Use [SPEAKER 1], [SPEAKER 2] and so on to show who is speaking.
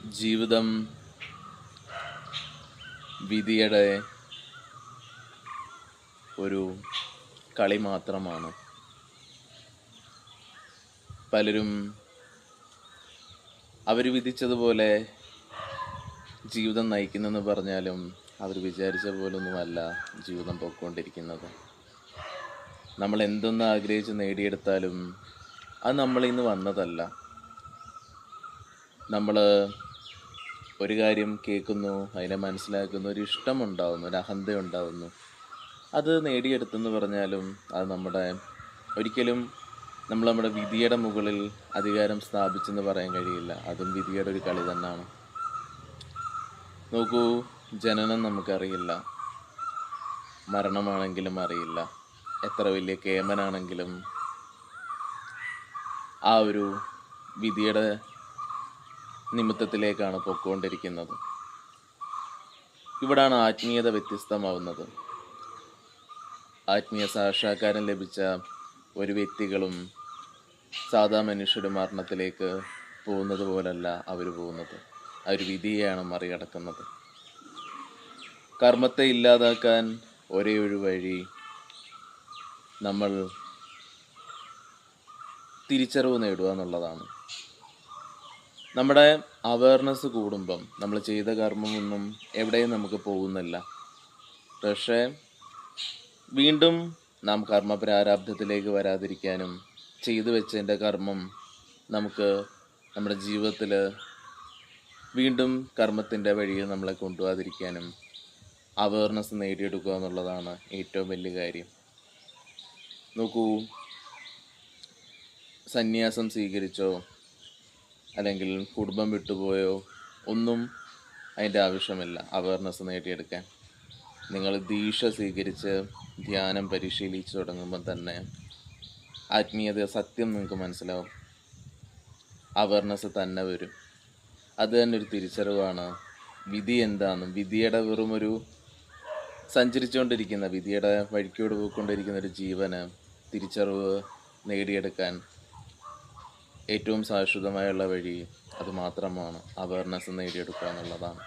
[SPEAKER 1] ജീവിതം വിധിയുടെ ഒരു കളി മാത്രമാണ്. പലരും അവർ വിധിച്ചതുപോലെ ജീവിതം നയിക്കുന്നെന്ന് പറഞ്ഞാലും അവർ വിചാരിച്ച പോലൊന്നുമല്ല ജീവിതം പോയിക്കൊണ്ടിരിക്കുന്നത്. നമ്മൾ എന്തൊന്ന് ആഗ്രഹിച്ച് നേടിയെടുത്താലും അത് നമ്മളിൽ നിന്ന് വന്നതല്ല. നമ്മൾ ഒരു കാര്യം കേൾക്കുന്നു, അതിനെ മനസ്സിലാക്കുന്നു, ഒരു ഇഷ്ടമുണ്ടാവുന്നു, ഒരു അഹന്ത ഉണ്ടാവുന്നു. അത് നേടിയെടുത്തെന്ന് പറഞ്ഞാലും അത് ഒരിക്കലും നമ്മുടെ വിധിയുടെ മുകളിൽ അധികാരം സ്ഥാപിച്ചെന്ന് പറയാൻ കഴിയില്ല. അതും വിധിയുടെ ഒരു കളി തന്നെയാണ്. നോക്കൂ, ജനനം നമുക്കറിയില്ല, മരണമാണെങ്കിലും അറിയില്ല, എത്ര വലിയ കേമനാണെങ്കിലും ആ ഒരു വിധിയുടെ നിമിത്തത്തിലേക്കാണ് പൊയ്ക്കൊണ്ടിരിക്കുന്നത്. ഇവിടാണ് ആത്മീയത വ്യത്യസ്തമാവുന്നത്. ആത്മീയ സാക്ഷാത്കാരം ലഭിച്ച ഒരു വ്യക്തികളും സാധാ മനുഷ്യരുടെ മരണത്തിലേക്ക് പോകുന്നത് പോലല്ല അവർ പോകുന്നത്. അവർ വിധിയെയാണ് മറികടക്കുന്നത്. കർമ്മത്തെ ഇല്ലാതാക്കാൻ ഒരേ ഒരു വഴി നമ്മൾ തിരിച്ചറിവ് നേടുക എന്നുള്ളതാണ്. നമ്മുടെ അവയർനെസ് കൂടുമ്പം നമ്മൾ ചെയ്ത കർമ്മമൊന്നും എവിടെയും നമുക്ക് പോകുന്നില്ല. പക്ഷേ വീണ്ടും നാം കർമ്മപ്രാരാബ്ധത്തിലേക്ക് വരാതിരിക്കാനും ചെയ്തു വെച്ചതിൻ്റെ കർമ്മം നമുക്ക് നമ്മുടെ ജീവിതത്തിൽ വീണ്ടും കർമ്മത്തിൻ്റെ വഴിയിൽ നമ്മളെ കൊണ്ടുപോകാതിരിക്കാനും അവയർനെസ് നേടിയെടുക്കുക എന്നുള്ളതാണ് ഏറ്റവും വലിയ കാര്യം. നോക്കൂ, സന്യാസം സ്വീകരിച്ചോ അല്ലെങ്കിൽ കുടുംബം വിട്ടുപോയോ ഒന്നും അതിൻ്റെ ആവശ്യമില്ല അവയർനെസ് നേടിയെടുക്കാൻ. നിങ്ങൾ ദീക്ഷ സ്വീകരിച്ച് ധ്യാനം പരിശീലിച്ച് തുടങ്ങുമ്പോൾ തന്നെ ആത്മീയത സത്യം നിങ്ങൾക്ക് മനസ്സിലാവും. അവയർനെസ് തന്നെ വരും. അത് തന്നെ ഒരു തിരിച്ചറിവാണ് വിധി എന്താണെന്നും വിധിയുടെ വെറുമൊരു സഞ്ചരിച്ചുകൊണ്ടിരിക്കുന്ന, വിധിയുടെ വഴിക്കോട് പോയിക്കൊണ്ടിരിക്കുന്ന ഒരു ജീവന് തിരിച്ചറിവ് നേടിയെടുക്കാൻ ഏറ്റവും ശാശ്വതമായുള്ള വഴി അത് മാത്രമാണ് അവയർനെസ് നേടിയെടുക്കുക എന്നുള്ളതാണ്.